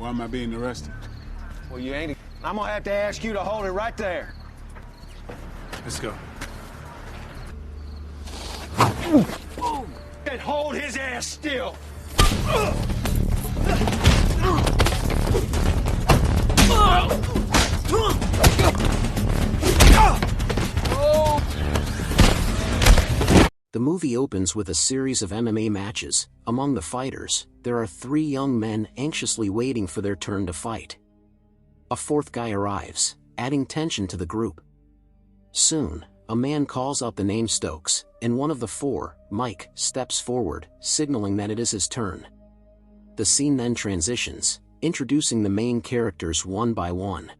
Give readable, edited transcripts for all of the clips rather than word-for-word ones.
Why am I being arrested? Well, you ain't. I'm gonna have to ask you to hold it right there. Let's go. And hold his ass still. The movie opens with a series of MMA matches. Among the fighters, there are 3 young men anxiously waiting for their turn to fight. A 4th guy arrives, adding tension to the group. Soon, a man calls out the name Stokes, and one of the 4, Mike, steps forward, signaling that it is his turn. The scene then transitions, introducing the main characters one by one.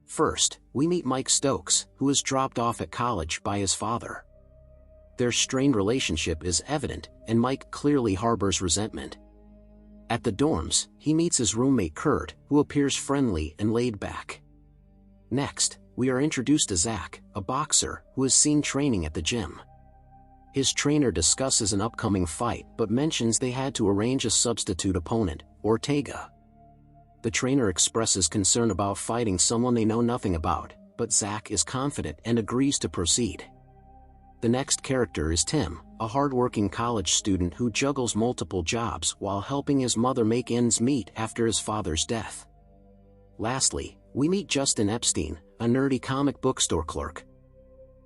First, we meet Mike Stokes, who is dropped off at college by his father. Their strained relationship is evident, and Mike clearly harbors resentment. At the dorms, he meets his roommate Kurt, who appears friendly and laid back. Next, we are introduced to Zach, a boxer, who is seen training at the gym. His trainer discusses an upcoming fight but mentions they had to arrange a substitute opponent, Ortega. The trainer expresses concern about fighting someone they know nothing about, but Zach is confident and agrees to proceed. The next character is Tim, a hardworking college student who juggles multiple jobs while helping his mother make ends meet after his father's death. Lastly, we meet Justin Epstein, a nerdy comic book store clerk.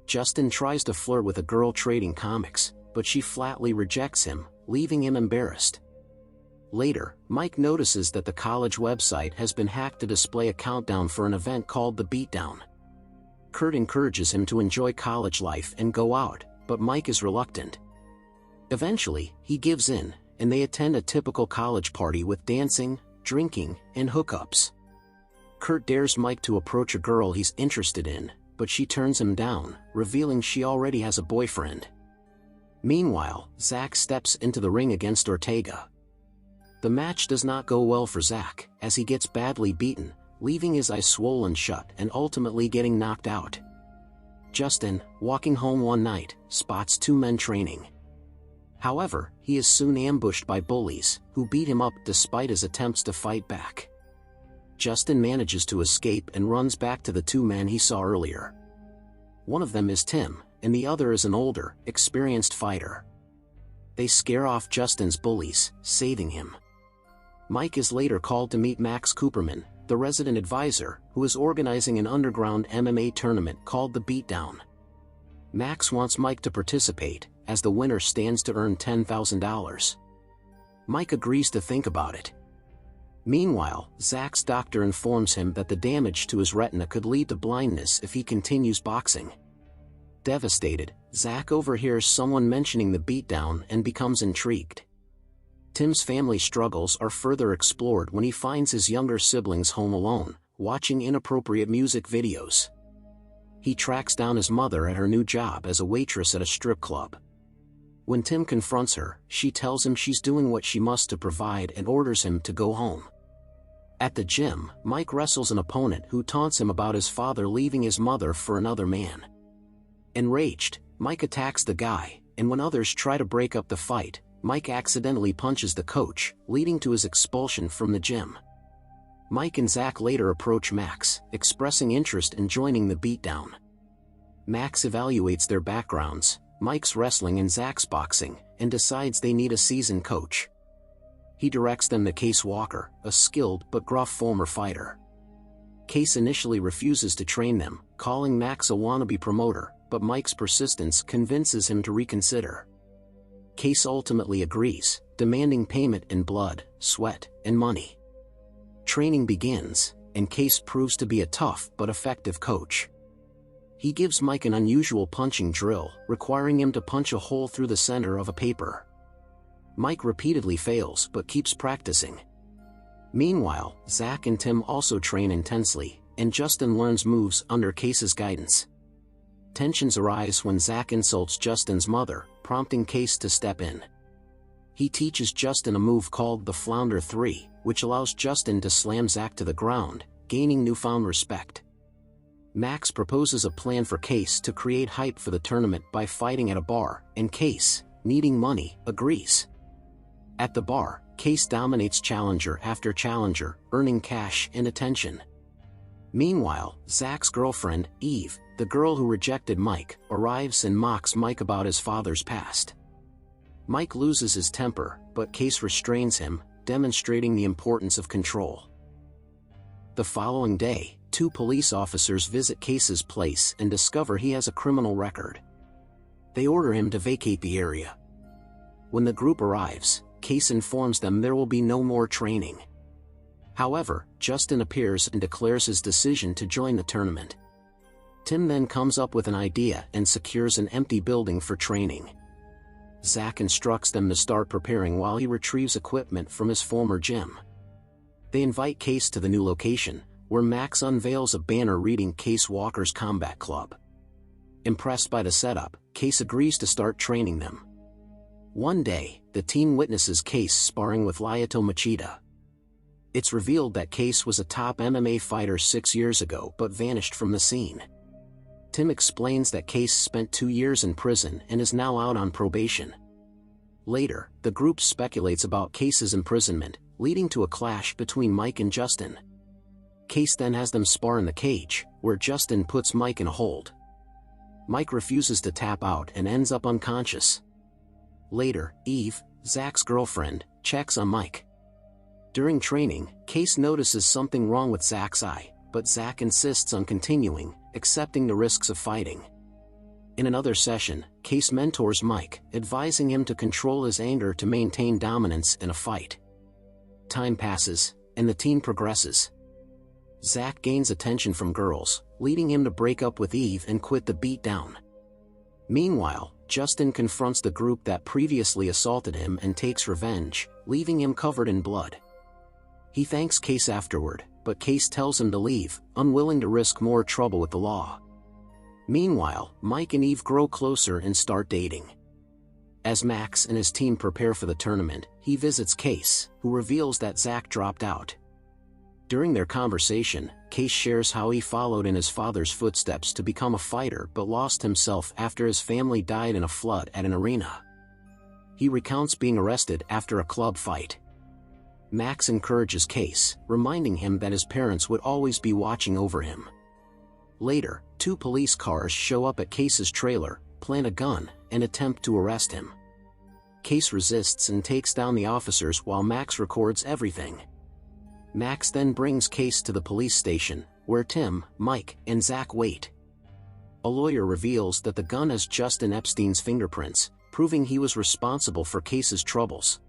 Justin tries to flirt with a girl trading comics, but she flatly rejects him, leaving him embarrassed. Later, Mike notices that the college website has been hacked to display a countdown for an event called the Beatdown. Kurt encourages him to enjoy college life and go out, but Mike is reluctant. Eventually, he gives in, and they attend a typical college party with dancing, drinking, and hookups. Kurt dares Mike to approach a girl he's interested in, but she turns him down, revealing she already has a boyfriend. Meanwhile, Zach steps into the ring against Ortega. The match does not go well for Zach, as he gets badly beaten, leaving his eyes swollen shut and ultimately getting knocked out. Justin, walking home one night, spots 2 men training. However, he is soon ambushed by bullies, who beat him up despite his attempts to fight back. Justin manages to escape and runs back to the 2 men he saw earlier. One of them is Tim, and the other is an older, experienced fighter. They scare off Justin's bullies, saving him. Mike is later called to meet Max Cooperman, the resident advisor, who is organizing an underground MMA tournament called the Beatdown. Max wants Mike to participate, as the winner stands to earn $10,000. Mike agrees to think about it. Meanwhile, Zach's doctor informs him that the damage to his retina could lead to blindness if he continues boxing. Devastated, Zach overhears someone mentioning the Beatdown and becomes intrigued. Tim's family struggles are further explored when he finds his younger siblings home alone, watching inappropriate music videos. He tracks down his mother at her new job as a waitress at a strip club. When Tim confronts her, she tells him she's doing what she must to provide and orders him to go home. At the gym, Mike wrestles an opponent who taunts him about his father leaving his mother for another man. Enraged, Mike attacks the guy, and when others try to break up the fight, Mike accidentally punches the coach, leading to his expulsion from the gym. Mike and Zach later approach Max, expressing interest in joining the Beatdown. Max evaluates their backgrounds, Mike's wrestling and Zach's boxing, and decides they need a seasoned coach. He directs them to Case Walker, a skilled but gruff former fighter. Case initially refuses to train them, calling Max a wannabe promoter, but Mike's persistence convinces him to reconsider. Case ultimately agrees, demanding payment in blood, sweat, and money. Training begins, and Case proves to be a tough but effective coach. He gives Mike an unusual punching drill, requiring him to punch a hole through the center of a paper. Mike repeatedly fails but keeps practicing. Meanwhile, Zach and Tim also train intensely, and Justin learns moves under Case's guidance. Tensions arise when Zach insults Justin's mother, prompting Case to step in. He teaches Justin a move called the Flounder 3, which allows Justin to slam Zach to the ground, gaining newfound respect. Max proposes a plan for Case to create hype for the tournament by fighting at a bar, and Case, needing money, agrees. At the bar, Case dominates challenger after challenger, earning cash and attention. Meanwhile, Zach's girlfriend, Eve, the girl who rejected Mike, arrives and mocks Mike about his father's past. Mike loses his temper, but Case restrains him, demonstrating the importance of control. The following day, 2 police officers visit Case's place and discover he has a criminal record. They order him to vacate the area. When the group arrives, Case informs them there will be no more training. However, Justin appears and declares his decision to join the tournament. Tim then comes up with an idea and secures an empty building for training. Zach instructs them to start preparing while he retrieves equipment from his former gym. They invite Case to the new location, where Max unveils a banner reading Case Walker's Combat Club. Impressed by the setup, Case agrees to start training them. One day, the team witnesses Case sparring with Lyoto Machida. It's revealed that Case was a top MMA fighter 6 years ago but vanished from the scene. Tim explains that Case spent 2 years in prison and is now out on probation. Later, the group speculates about Case's imprisonment, leading to a clash between Mike and Justin. Case then has them spar in the cage, where Justin puts Mike in a hold. Mike refuses to tap out and ends up unconscious. Later, Eve, Zach's girlfriend, checks on Mike. During training, Case notices something wrong with Zach's eye, but Zach insists on continuing, accepting the risks of fighting. In another session, Case mentors Mike, advising him to control his anger to maintain dominance in a fight. Time passes, and the team progresses. Zach gains attention from girls, leading him to break up with Eve and quit the beatdown. Meanwhile, Justin confronts the group that previously assaulted him and takes revenge, leaving him covered in blood. He thanks Case afterward, but Case tells him to leave, unwilling to risk more trouble with the law. Meanwhile, Mike and Eve grow closer and start dating. As Max and his team prepare for the tournament, he visits Case, who reveals that Zach dropped out. During their conversation, Case shares how he followed in his father's footsteps to become a fighter but lost himself after his family died in a flood at an arena. He recounts being arrested after a club fight. Max encourages Case, reminding him that his parents would always be watching over him. Later, 2 police cars show up at Case's trailer, plant a gun, and attempt to arrest him. Case resists and takes down the officers while Max records everything. Max then brings Case to the police station, where Tim, Mike, and Zach wait. A lawyer reveals that the gun has Justin Epstein's fingerprints, proving he was responsible for Case's troubles.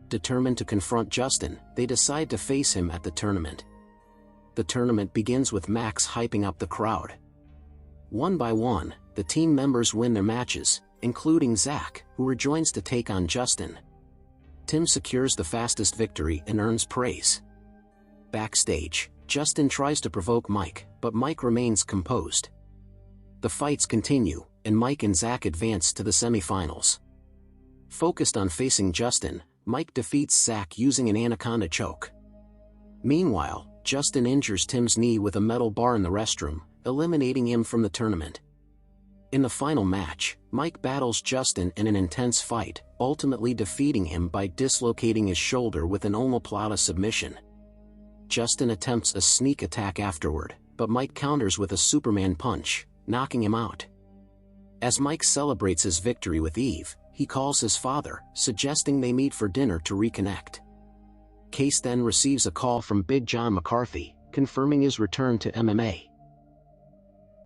Determined to confront Justin, they decide to face him at the tournament. The tournament begins with Max hyping up the crowd. One by one, the team members win their matches, including Zach, who rejoins to take on Justin. Tim secures the fastest victory and earns praise. Backstage, Justin tries to provoke Mike, but Mike remains composed. The fights continue, and Mike and Zach advance to the semifinals. Focused on facing Justin, Mike defeats Zach using an anaconda choke. Meanwhile, Justin injures Tim's knee with a metal bar in the restroom, eliminating him from the tournament. In the final match, Mike battles Justin in an intense fight, ultimately defeating him by dislocating his shoulder with an omoplata submission. Justin attempts a sneak attack afterward, but Mike counters with a Superman punch, knocking him out. As Mike celebrates his victory with Eve, he calls his father, suggesting they meet for dinner to reconnect. Case then receives a call from Big John McCarthy, confirming his return to MMA.